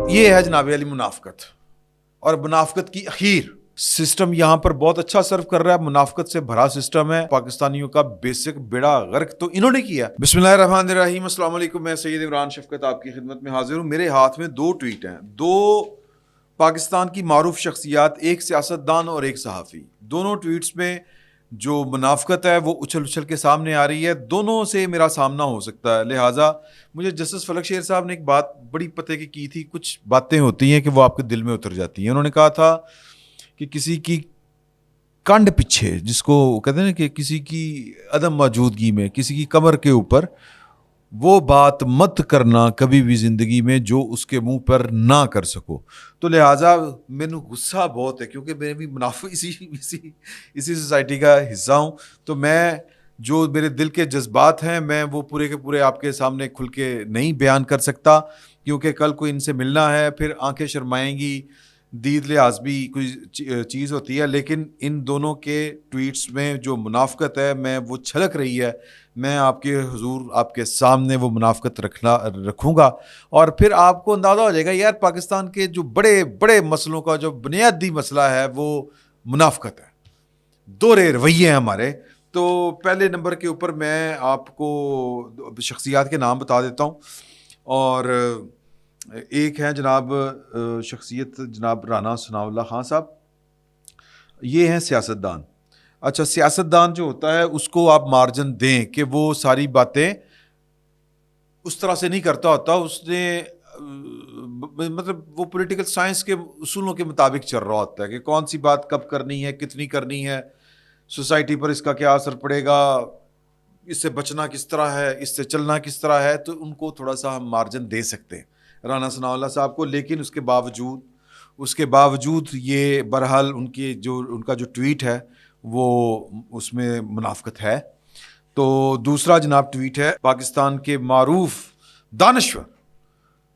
یہ ہے جناب علی منافقت اور منافقت کی اخیر. سسٹم یہاں پر بہت اچھا سرو کر رہا ہے, منافقت سے بھرا سسٹم ہے. پاکستانیوں کا بیسک بیڑا غرق تو انہوں نے کیا. بسم اللہ الرحمن الرحیم. السلام علیکم. میں سید عمران شفقت آپ کی خدمت میں حاضر ہوں. میرے ہاتھ میں دو ٹویٹ ہیں, دو پاکستان کی معروف شخصیات, ایک سیاستدان اور ایک صحافی. دونوں ٹویٹس میں جو منافقت ہے وہ اچھل اچھل کے سامنے آ رہی ہے. دونوں سے میرا سامنا ہو سکتا ہے, لہٰذا مجھے جسٹس فلک شیر صاحب نے ایک بات بڑی پتے کی تھی. کچھ باتیں ہوتی ہیں کہ وہ آپ کے دل میں اتر جاتی ہیں. انہوں نے کہا تھا کہ کسی کی کنڈ پیچھے, جس کو کہتے ہیں نا کہ کسی کی عدم موجودگی میں کسی کی کمر کے اوپر وہ بات مت کرنا کبھی بھی زندگی میں جو اس کے منہ پر نہ کر سکو. تو لہٰذا میں غصہ بہت ہے کیونکہ میں بھی منافع اسی سوسائٹی کا حصہ ہوں. تو میں جو میرے دل کے جذبات ہیں میں وہ پورے کے پورے آپ کے سامنے کھل کے نہیں بیان کر سکتا, کیونکہ کل کوئی ان سے ملنا ہے, پھر آنکھیں شرمائیں گی, دید لحاظ بھی کوئی چیز ہوتی ہے. لیکن ان دونوں کے ٹویٹس میں جو منافقت ہے میں وہ چھلک رہی ہے, میں آپ کے حضور آپ کے سامنے وہ منافقت رکھوں گا, اور پھر آپ کو اندازہ ہو جائے گا یار پاکستان کے جو بڑے بڑے مسئلوں کا جو بنیادی مسئلہ ہے وہ منافقت ہے, دورے رویے ہیں ہمارے. تو پہلے نمبر کے اوپر میں آپ کو شخصیات کے نام بتا دیتا ہوں, اور ایک ہے جناب شخصیت جناب رانا ثناء اللہ خان صاحب, یہ ہیں سیاستدان. اچھا, سیاستدان جو ہوتا ہے اس کو آپ مارجن دیں کہ وہ ساری باتیں اس طرح سے نہیں کرتا ہوتا, اس نے مطلب وہ پولیٹیکل سائنس کے اصولوں کے مطابق چل رہا ہوتا ہے کہ کون سی بات کب کرنی ہے, کتنی کرنی ہے, سوسائٹی پر اس کا کیا اثر پڑے گا, اس سے بچنا کس طرح ہے, اس سے چلنا کس طرح ہے. تو ان کو تھوڑا سا ہم مارجن دے سکتے ہیں رانا ثناء اللہ صاحب کو. لیکن اس کے باوجود یہ بہرحال ان کا جو ٹویٹ ہے وہ اس میں منافقت ہے. تو دوسرا جناب ٹویٹ ہے پاکستان کے معروف دانشور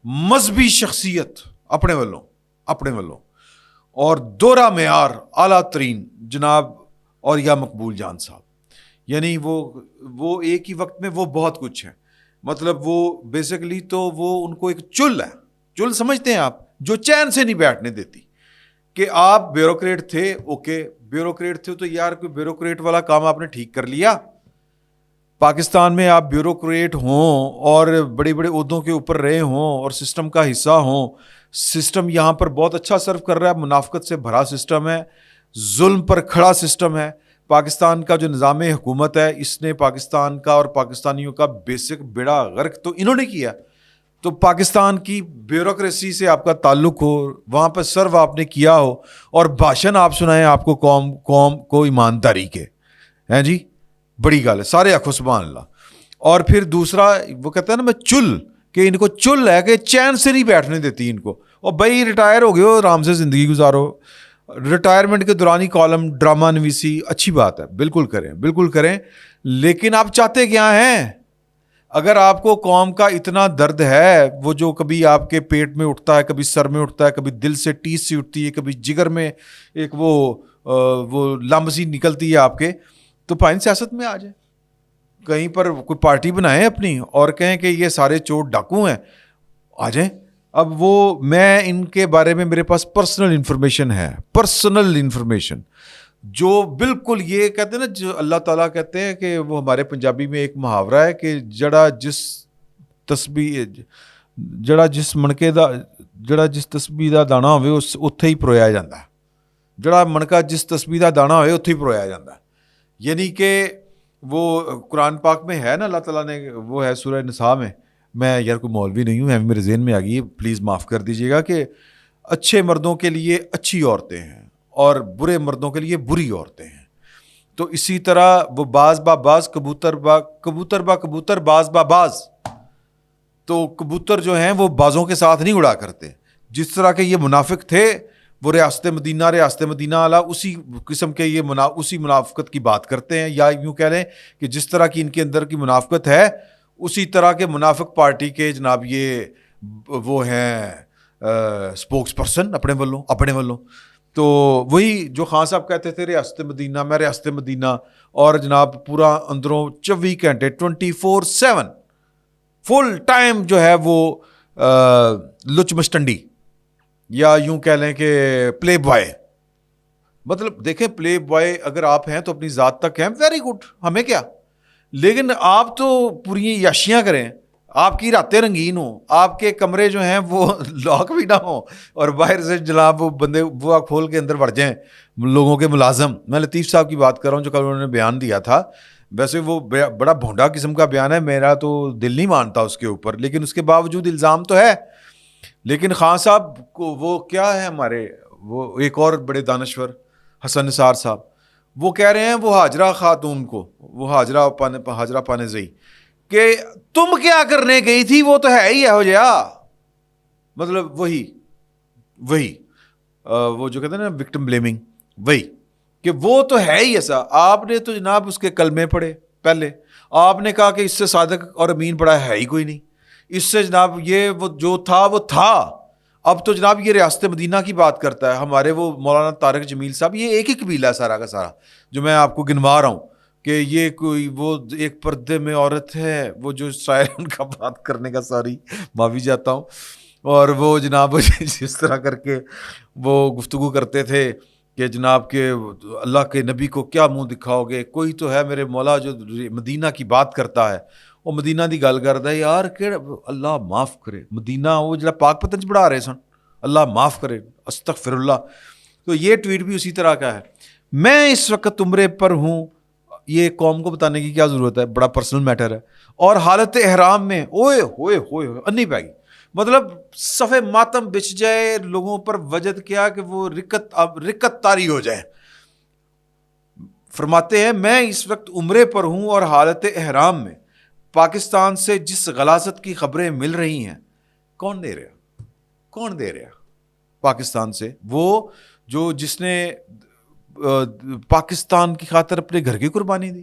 مذہبی شخصیت اپنے والوں اور دورہ معیار اعلیٰ ترین جناب اور یا مقبول جان صاحب. یعنی وہ ایک ہی وقت میں وہ بہت کچھ ہے. مطلب وہ بیسیکلی تو وہ ان کو ایک چل سمجھتے ہیں آپ, جو چین سے نہیں بیٹھنے دیتی. کہ آپ بیوروکریٹ تھے, اوکے بیوروکریٹ تھے تو یار کوئی بیوروکریٹ والا کام آپ نے ٹھیک کر لیا. پاکستان میں آپ بیوروکریٹ ہوں اور بڑے بڑے عہدوں کے اوپر رہے ہوں اور سسٹم کا حصہ ہوں, سسٹم یہاں پر بہت اچھا سرو کر رہا ہے. منافقت سے بھرا سسٹم ہے, ظلم پر کھڑا سسٹم ہے. پاکستان کا جو نظام حکومت ہے اس نے پاکستان کا اور پاکستانیوں کا بیسک بیڑا غرق تو انہوں نے کیا. تو پاکستان کی بیوروکریسی سے آپ کا تعلق ہو, وہاں پہ سرو آپ نے کیا ہو اور بھاشن آپ سنائیں آپ کو قوم کو ایمانداری کے, ہیں جی بڑی گل ہے, سارے آنکھوں سبحان اللہ. اور پھر دوسرا وہ کہتا ہے نا میں کہ ان کو چل ہے کہ چین سے نہیں بیٹھنے دیتی ان کو. اور بھائی ریٹائر ہو گئے ہو, آرام سے زندگی گزارو. ریٹائرمنٹ کے دوران ہی کالم ڈرامہ نویسی اچھی بات ہے, بالکل کریں. لیکن آپ چاہتے کیا ہیں؟ اگر آپ کو قوم کا اتنا درد ہے, وہ جو کبھی آپ کے پیٹ میں اٹھتا ہے, کبھی سر میں اٹھتا ہے, کبھی دل سے ٹیس سی اٹھتی ہے, کبھی جگر میں ایک وہ لمب سی نکلتی ہے آپ کے, تو پائن سیاست میں آ جائیں, کہیں پر کوئی پارٹی بنائیں اپنی اور کہیں کہ یہ سارے چور ڈاکو ہیں, آ جائیں. اب وہ میں ان کے بارے میں میرے پاس پرسنل انفارمیشن جو بالکل یہ کہتے ہیں نا, جو اللہ تعالیٰ کہتے ہیں کہ وہ ہمارے پنجابی میں ایک محاورہ ہے کہ جڑا جس تسبیح دا دانا ہوئے اتھے ہی پرویا جاتا ہے. جڑا مڑکا جس تسبیح دا دانا ہوئے اتھے ہی پرویا جاتا ہے. یعنی کہ وہ قرآن پاک میں ہے نا, اللہ تعالیٰ نے وہ ہے سورہ نساء میں یار کوئی مولوی نہیں ہوں, میرے ذہن میں آ گئی, پلیز معاف کر دیجیے گا, کہ اچھے مردوں کے لیے اچھی عورتیں ہیں اور برے مردوں کے لیے بری عورتیں ہیں. تو اسی طرح وہ باز با باز کبوتر با کبوتر باز با باز, تو کبوتر جو ہیں وہ بازوں کے ساتھ نہیں اڑا کرتے. جس طرح کے یہ منافق تھے وہ ریاست مدینہ والا اسی قسم کے یہ اسی منافقت کی بات کرتے ہیں, یا یوں کہہ لیں کہ جس طرح کی ان کے اندر کی منافقت ہے اسی طرح کے منافق پارٹی کے جناب یہ وہ ہیں اسپوکس پرسن اپنے والوں. تو وہی جو خان صاحب کہتے تھے ریاست مدینہ, اور جناب پورا اندروں 24 گھنٹے 24/7 فل ٹائم جو ہے وہ لچ مچٹنڈی یا یوں کہہ لیں کہ پلے بوائے. مطلب دیکھیں پلے بوائے اگر آپ ہیں تو اپنی ذات تک ہیں, ویری گڈ, ہمیں کیا, لیکن آپ تو پوری یاشیاں کریں, آپ کی راتیں رنگین ہوں, آپ کے کمرے جو ہیں وہ لاک بھی نہ ہوں, اور باہر سے جناب وہ بندے وہ کھول کے اندر بڑھ جائیں لوگوں کے ملازم. میں لطیف صاحب کی بات کر رہا ہوں جو کل انہوں نے بیان دیا تھا. ویسے وہ بڑا بھونڈا قسم کا بیان ہے, میرا تو دل نہیں مانتا اس کے اوپر, لیکن اس کے باوجود الزام تو ہے. لیکن خان صاحب کو وہ کیا ہے ہمارے, وہ ایک اور بڑے دانشور حسن نثار صاحب, وہ کہہ رہے ہیں وہ ہاجرہ خاتون کو, وہ ہاجرہ پانیزئی, کہ تم کیا کرنے گئی تھی, وہ تو ہے ہی ہو جیا. مطلب وہی وہ جو کہتے ہیں نا وکٹم بلیمنگ, وہی کہ وہ تو ہے ہی ایسا. آپ نے تو جناب اس کے کلمے پڑھے پہلے, آپ نے کہا کہ اس سے صادق اور امین پڑھا ہے ہی کوئی نہیں, اس سے جناب یہ وہ جو تھا وہ تھا. اب تو جناب یہ ریاست مدینہ کی بات کرتا ہے, ہمارے وہ مولانا طارق جمیل صاحب, یہ ایک ہی قبیلہ ہے سارا کا سارا جو میں آپ کو گنوا رہا ہوں, کہ یہ کوئی وہ ایک پردے میں عورت ہے, وہ جو شاعر ان کا بات کرنے کا ساری معافی چاہتا ہوں, اور وہ جناب جس طرح کر کے وہ گفتگو کرتے تھے کہ جناب کہ اللہ کے نبی کو کیا منہ دکھاؤ گے, کوئی تو ہے میرے مولا جو مدینہ کی بات کرتا ہے, وہ مدینہ دی گل کرتا ہے یار, کہ اللہ معاف کرے مدینہ, وہ جڑا پاک پتن چ بڑھا رہے سن, اللہ معاف کرے, استغفر اللہ. تو یہ ٹویٹ بھی اسی طرح کا ہے. میں اس وقت عمرے پر ہوں, یہ قوم کو بتانے کی کیا ضرورت ہے, بڑا پرسنل میٹر ہے, اور حالت احرام میں اوئے ہوئے ہوئے انی پہ گئی. مطلب صفے ماتم بچ جائے لوگوں پر, وجد کیا کہ وہ رکت طاری ہو جائے. فرماتے ہیں میں اس وقت عمرے پر ہوں اور حالت احرام میں پاکستان سے جس غلاظت کی خبریں مل رہی ہیں, کون دے رہا پاکستان سے, وہ جو جس نے پاکستان کی خاطر اپنے گھر کی قربانی دی,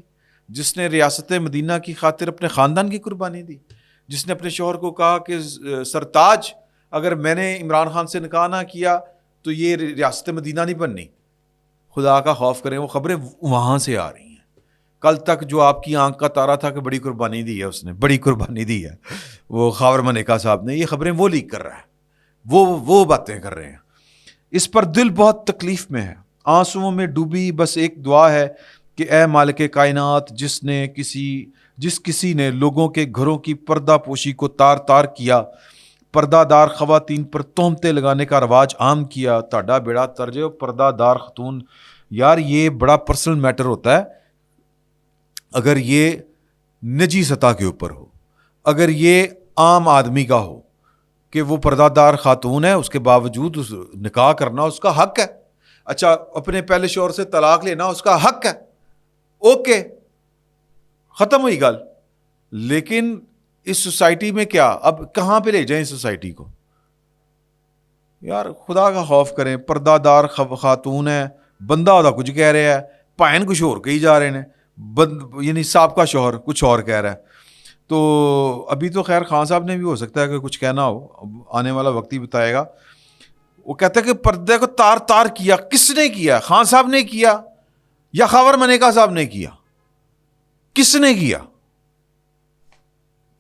جس نے ریاست مدینہ کی خاطر اپنے خاندان کی قربانی دی, جس نے اپنے شوہر کو کہا کہ سرتاج اگر میں نے عمران خان سے نکاح نہ کیا تو یہ ریاست مدینہ نہیں بننی. خدا کا خوف کریں, وہ خبریں وہاں سے آ رہی ہیں. کل تک جو آپ کی آنکھ کا تارا تھا کہ بڑی قربانی دی ہے, اس نے بڑی قربانی دی ہے, وہ خاور منیکا صاحب نے, یہ خبریں وہ لیک کر رہا ہے, وہ باتیں کر رہے ہیں. اس پر دل بہت تکلیف میں ہے, آنسوؤں میں ڈوبی بس ایک دعا ہے کہ اے مالک کائنات, جس کسی نے لوگوں کے گھروں کی پردہ پوشی کو تار تار کیا, پردہ دار خواتین پر تہمتیں لگانے کا رواج عام کیا, تاڈا بیڑا ترجے. پردہ دار خاتون, یار یہ بڑا پرسنل میٹر ہوتا ہے. اگر یہ نجی سطح کے اوپر ہو, اگر یہ عام آدمی کا ہو کہ وہ پردہ دار خاتون ہے, اس کے باوجود اس نکاح کرنا اس کا حق ہے. اچھا, اپنے پہلے شوہر سے طلاق لینا اس کا حق ہے, اوکے, ختم ہوئی گل. لیکن اس سوسائٹی میں کیا, اب کہاں پہ لے جائیں اس سوسائٹی کو؟ یار خدا کا خوف کریں. پردہ دار خاتون ہے, بندہ ہوتا کچھ کہہ رہا ہے, پائن کچھ اور کہی جا رہے ہیں, یعنی صاحب کا شوہر کچھ اور کہہ رہا ہے. تو ابھی تو خیر خان صاحب نے بھی ہو سکتا ہے کہ کچھ کہنا ہو, آنے والا وقت ہی بتائے گا. وہ کہتا ہے کہ پردے کو تار تار کیا, کس نے کیا؟ خان صاحب نے کیا یا خاور منیکا صاحب نے کیا؟ کس نے کیا؟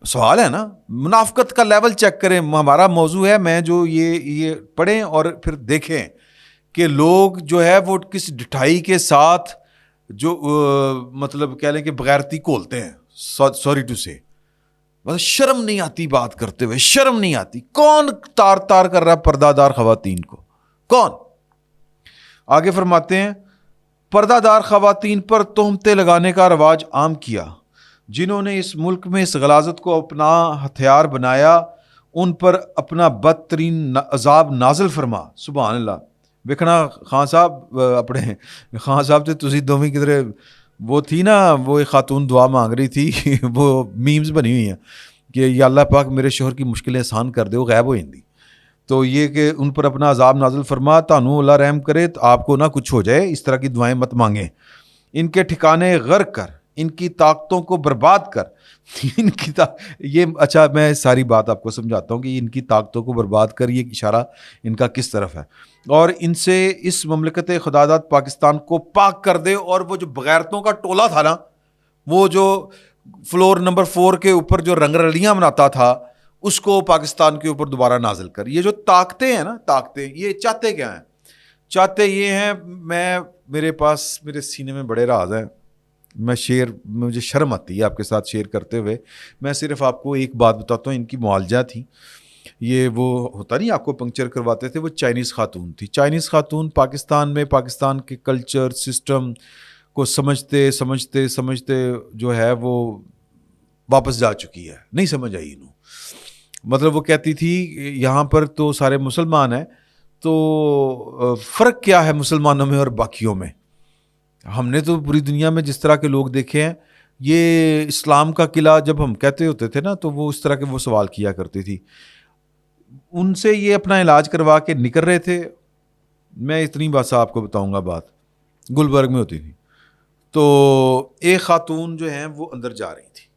سوال ہے نا. منافقت کا لیول چیک کریں, ہمارا موضوع ہے, میں جو یہ پڑھیں اور پھر دیکھیں کہ لوگ جو ہے وہ کس ڈٹھائی کے ساتھ جو مطلب کہہ لیں کہ بغیرتی کھولتے ہیں. سوری ٹو سے, مطلب شرم نہیں آتی بات کرتے ہوئے, شرم نہیں آتی. کون تار تار کر رہا ہے پردہ دار خواتین کو, کون؟ آگے فرماتے ہیں پردہ دار خواتین پر تہمتیں لگانے کا رواج عام کیا, جنہوں نے اس ملک میں اس غلاظت کو اپنا ہتھیار بنایا, ان پر اپنا بدترین عذاب نازل فرما. سبحان اللہ. ویکھنا خان صاحب, اپنے خان صاحب سے تسی دوویں کدھر وہ تھی نا, وہ ایک خاتون دعا مانگ رہی تھی, وہ میمز بنی ہوئی ہیں کہ یا اللہ پاک میرے شوہر کی مشکلیں آسان کر دے, وہ غائب ہو جاندی. تو یہ کہ ان پر اپنا عذاب نازل فرما, تانوں اللہ رحم کرے, آپ کو نہ کچھ ہو جائے, اس طرح کی دعائیں مت مانگیں. ان کے ٹھکانے غرق کر, ان کی طاقتوں کو برباد کر. ان کی یہ اچھا, میں ساری بات آپ کو سمجھاتا ہوں کہ ان کی طاقتوں کو برباد کر, یہ اشارہ ان کا کس طرف ہے, اور ان سے اس مملکت خداداد پاکستان کو پاک کر دے. اور وہ جو بغیرتوں کا ٹولہ تھا نا, وہ جو فلور نمبر 4 کے اوپر جو رنگ رلیاں بناتا تھا, اس کو پاکستان کے اوپر دوبارہ نازل کر. یہ جو طاقتیں ہیں نا، طاقتیں یہ چاہتے کیا ہیں؟ چاہتے یہ ہیں، میرے پاس میرے سینے میں بڑے راز ہیں، مجھے شرم آتی ہے آپ کے ساتھ شیئر کرتے ہوئے. میں صرف آپ کو ایک بات بتاتا ہوں، ان کی معالجہ تھی. یہ وہ ہوتا نہیں آپ کو پنکچر کرواتے تھے، وہ چائنیز خاتون تھی. چائنیز خاتون پاکستان میں پاکستان کے کلچر سسٹم کو سمجھتے سمجھتے سمجھتے جو ہے وہ واپس جا چکی ہے، نہیں سمجھ آئی انہوں. مطلب وہ کہتی تھی یہاں پر تو سارے مسلمان ہیں، تو فرق کیا ہے مسلمانوں میں اور باقیوں میں؟ ہم نے تو پوری دنیا میں جس طرح کے لوگ دیکھے ہیں، یہ اسلام کا قلعہ جب ہم کہتے ہوتے تھے نا، تو وہ اس طرح کے وہ سوال کیا کرتی تھی. ان سے یہ اپنا علاج کروا کے نکل رہے تھے. میں اتنی بات آپ کو بتاؤں گا، بات گلبرگ میں ہوتی تھی. تو ایک خاتون جو ہیں وہ اندر جا رہی تھی.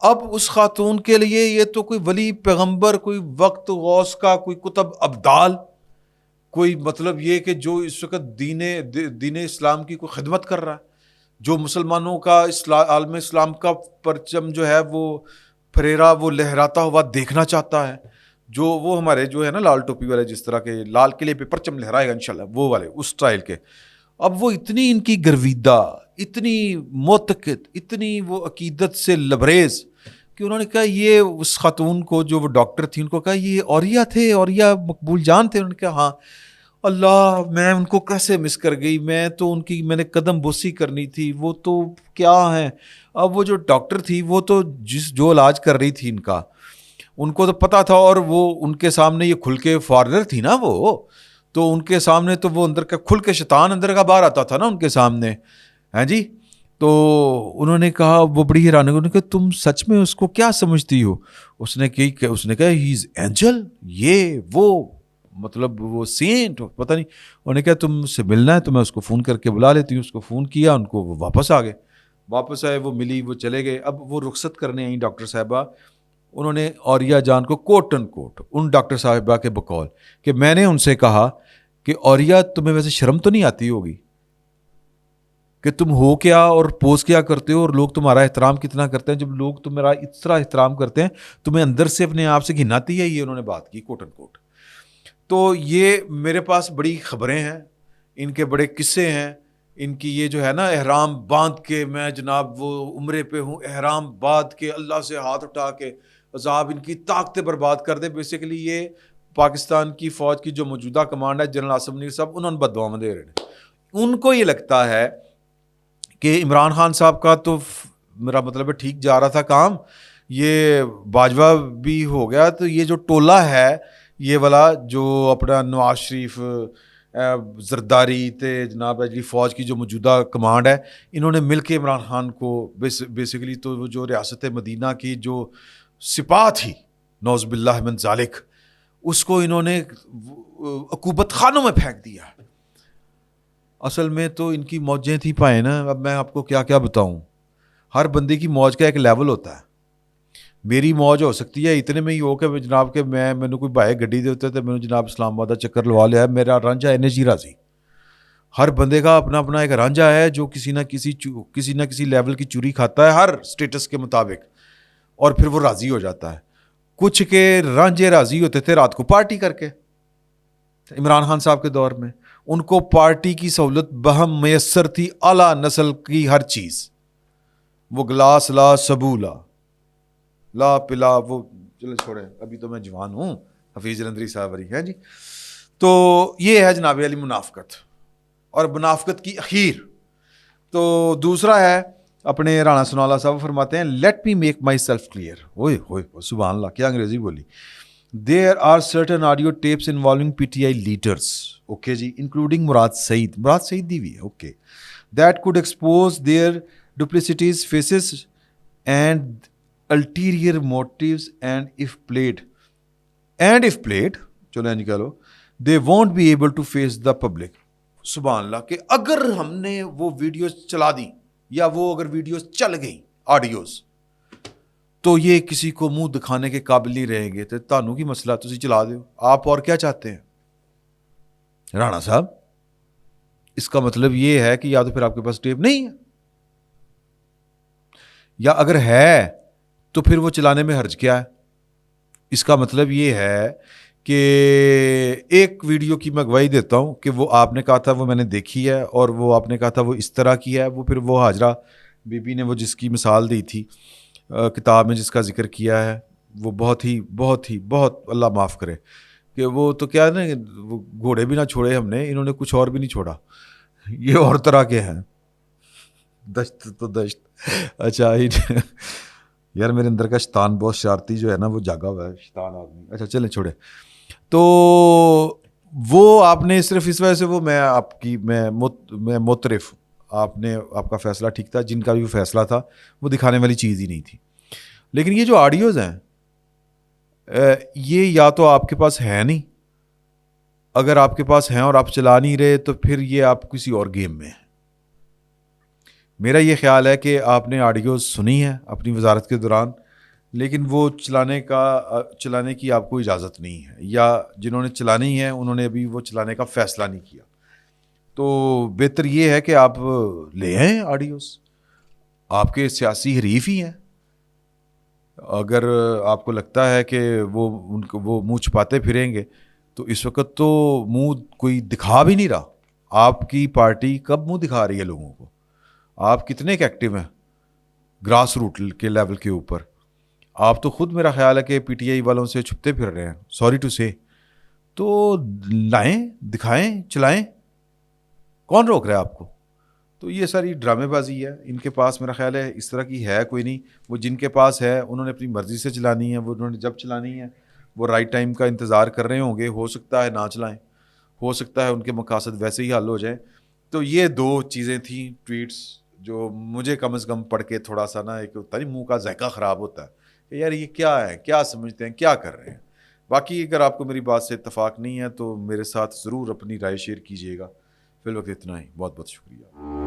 اب اس خاتون کے لیے یہ تو کوئی ولی پیغمبر، کوئی وقت غوث کا، کوئی کتب ابدال، کوئی مطلب یہ کہ جو اس وقت دین اسلام کی کوئی خدمت کر رہا ہے، جو مسلمانوں کا عالم اسلام کا پرچم جو ہے وہ پھریرا، وہ لہراتا ہوا دیکھنا چاہتا ہے. جو وہ ہمارے جو ہے نا لال ٹوپی والے، جس طرح کے لال قلعے پہ پرچم لہرائے گا انشاءاللہ، وہ والے اس سٹائل کے. اب وہ اتنی ان کی گرویدہ، اتنی معتقد، اتنی وہ عقیدت سے لبریز کہ انہوں نے کہا، یہ اس خاتون کو جو وہ ڈاکٹر تھی، ان کو کہا یہ اوریہ تھے، اوریہ مقبول جان تھے؟ انہوں نے کہا ہاں. اللہ، میں ان کو کیسے مس کر گئی، میں نے قدم بوسی کرنی تھی، وہ تو کیا ہیں. اب وہ جو ڈاکٹر تھی، وہ تو جو علاج کر رہی تھی ان کا، ان کو تو پتا تھا، اور وہ ان کے سامنے یہ کھل کے فارنر تھی نا وہ، تو ان کے سامنے تو وہ اندر کا کھل کے شیطان اندر کا باہر آتا تھا نا ان کے سامنے. ہاں جی. تو انہوں نے کہا، وہ بڑی حیران ہوئی، انہوں نے کہا تم سچ میں اس کو کیا سمجھتی ہو؟ اس نے کہا ہی از اینجل، یہ وہ مطلب وہ سینٹ، پتہ نہیں. انہوں نے کہا تم سے ملنا ہے تو میں اس کو فون کر کے بلا لیتی ہوں. اس کو فون کیا، ان کو وہ واپس آ گئے. واپس آئے، وہ ملی، وہ چلے گئے. اب وہ رخصت کرنے آئیں ڈاکٹر صاحبہ. انہوں نے اوریہ جان کو کوٹ ان کوٹ ان ڈاکٹر صاحبہ کے بقول کہ میں نے ان سے کہا کہ اوریہ تمہیں ویسے شرم تو نہیں آتی ہوگی کہ تم ہو کیا اور پوز کیا کرتے ہو، اور لوگ تمہارا احترام کتنا کرتے ہیں. جب لوگ تمہارا اس طرح احترام کرتے ہیں، تمہیں اندر سے اپنے آپ سے گھناتی ہے. یہ انہوں نے بات کی کوٹ ان کوٹ. تو یہ میرے پاس بڑی خبریں ہیں، ان کے بڑے قصے ہیں. ان کی یہ جو ہے نا، احرام باندھ کے میں جناب وہ عمرے پہ ہوں، احرام باندھ کے اللہ سے ہاتھ اٹھا کے عذاب ان کی طاقتیں برباد کر دے. بیسیکلی یہ پاکستان کی فوج کی جو موجودہ کمانڈ ہے، جنرل عاصم منیر صاحب، انہوں نے بددعاؤں دے رہے ہیں. ان کو یہ لگتا ہے کہ عمران خان صاحب کا تو میرا مطلب ہے ٹھیک جا رہا تھا کام، یہ باجوہ بھی ہو گیا، تو یہ جو ٹولہ ہے یہ والا جو اپنا نواز شریف، زرداری تے جناب اجلی فوج کی جو موجودہ کمانڈ ہے، انہوں نے مل کے عمران خان کو بیسیکلی تو وہ جو ریاست مدینہ کی جو سپاہ تھی، نعوذ باللہ من ذالک، اس کو انہوں نے عقوبت خانوں میں پھینک دیا. اصل میں تو ان کی موجیں تھی پائے نا. اب میں آپ کو کیا کیا بتاؤں. ہر بندے کی موج کا ایک لیول ہوتا ہے. میری موج ہو سکتی ہے اتنے میں ہی ہو کہ جناب کہ میں کوئی بھائی گڈی دے ہوتے تو میں جناب اسلام آباد چکر لوا لیا ہے، میرا رانجھا ہے نجی راضی. ہر بندے کا اپنا اپنا ایک رانجھا ہے جو کسی نہ کسی لیول کی چوری کھاتا ہے ہر سٹیٹس کے مطابق، اور پھر وہ راضی ہو جاتا ہے. کچھ کے رانجھے راضی ہوتے تھے رات کو پارٹی کر کے. عمران خان صاحب کے دور میں ان کو پارٹی کی سہولت بہم میسر تھی، اعلیٰ نسل کی ہر چیز. وہ گلاس لا، سبو لا پلا، وہ چلے چھوڑے، ابھی تو میں جوان ہوں. حفیظ جلندری صاحب ہے جی. تو یہ ہے جناب علی منافقت، اور منافقت کی اخیر. تو دوسرا ہے اپنے رانا سنالا صاحب فرماتے ہیں، let me make my self clear. اوئے ہوئے سبحان اللہ، کیا انگریزی بولی. There are certain audio tapes involving PTI leaders, okay G, including مراد سعید دی بھی ہے, okay, that could expose their duplicities, faces and ulterior motives, and if played, چلو نکالو, they won't be able to face the public. سبحان اللہ, کہ اگر ہم نے وہ ویڈیوز چلا دی یا وہ اگر ویڈیوز چل گئی آڈیوز, تو یہ کسی کو منہ دکھانے کے قابل نہیں رہیں گے. تو تانوں کی مسئلہ تسی چلا دو, آپ اور کیا چاہتے ہیں رانا صاحب؟ اس کا مطلب یہ ہے کہ یا تو پھر آپ کے پاس ٹیپ نہیں ہے, یا اگر ہے تو پھر وہ چلانے میں حرج کیا ہے؟ اس کا مطلب یہ ہے کہ ایک ویڈیو کی میں گواہی دیتا ہوں کہ وہ آپ نے کہا تھا وہ میں نے دیکھی ہے، اور وہ آپ نے کہا تھا وہ اس طرح کی ہے، وہ پھر وہ حاجرہ بی بی نے وہ جس کی مثال دی تھی کتاب میں جس کا ذکر کیا ہے، وہ بہت اللہ معاف کرے کہ وہ تو کیا ہے نا، وہ گھوڑے بھی نہ چھوڑے ہم نے، انہوں نے کچھ اور بھی نہیں چھوڑا، یہ اور طرح کے ہیں، دشت تو دشت۔ اچھا یار میرے اندر کا شیطان بہت شرارتی جو ہے نا وہ جاگا ہوا ہے، شیطان آدمی۔ اچھا چلیں چھوڑے، تو وہ آپ نے صرف اس وجہ سے وہ میں مترف، آپ نے آپ کا فیصلہ ٹھیک تھا، جن کا بھی وہ فیصلہ تھا وہ دکھانے والی چیز ہی نہیں تھی۔ لیکن یہ جو آڈیوز ہیں یہ یا تو آپ کے پاس ہے نہیں، اگر آپ کے پاس ہیں اور آپ چلا نہیں رہے تو پھر یہ آپ کسی اور گیم میں ہیں۔ میرا یہ خیال ہے کہ آپ نے آڈیوز سنی ہے اپنی وزارت کے دوران، لیکن وہ چلانے کی آپ کو اجازت نہیں ہے، یا جنہوں نے چلانی ہے انہوں نے ابھی وہ چلانے کا فیصلہ نہیں کیا۔ تو بہتر یہ ہے کہ آپ لے آئیں آڈیوز، آپ کے سیاسی حریف ہی ہیں، اگر آپ کو لگتا ہے کہ وہ منہ چھپاتے پھریں گے تو اس وقت تو منہ کوئی دکھا بھی نہیں رہا۔ آپ کی پارٹی کب منہ دکھا رہی ہے لوگوں کو؟ آپ کتنے کے ایکٹیو ہیں گراس روٹ کے لیول کے اوپر؟ آپ تو خود میرا خیال ہے کہ پی ٹی آئی والوں سے چھپتے پھر رہے ہیں، سوری ٹو سے۔ تو لائیں، دکھائیں، چلائیں، کون روک رہا ہے آپ کو؟ تو یہ ساری ڈرامے بازی ہے، ان کے پاس میرا خیال ہے اس طرح کی ہے کوئی نہیں۔ وہ جن کے پاس ہے انہوں نے اپنی مرضی سے چلانی ہے، وہ انہوں نے جب چلانی ہے وہ رائٹ ٹائم کا انتظار کر رہے ہوں گے، ہو سکتا ہے نہ چلائیں، ہو سکتا ہے ان کے مقاصد ویسے ہی حل ہو جائیں۔ تو یہ دو چیزیں تھیں ٹویٹس جو مجھے کم از کم پڑھ کے تھوڑا سا نا ایک ہوتا نہیں منہ کا ذائقہ خراب ہوتا ہے کہ یار یہ کیا ہے، کیا سمجھتے ہیں، کیا کر رہے ہیں۔ باقی اگر آپ کو میری بات سے اتفاق نہیں ہے تو میرے ساتھ ضرور اپنی رائے شیئر کیجیے گا۔ فی الوقت اتنا ہی، بہت بہت شکریہ۔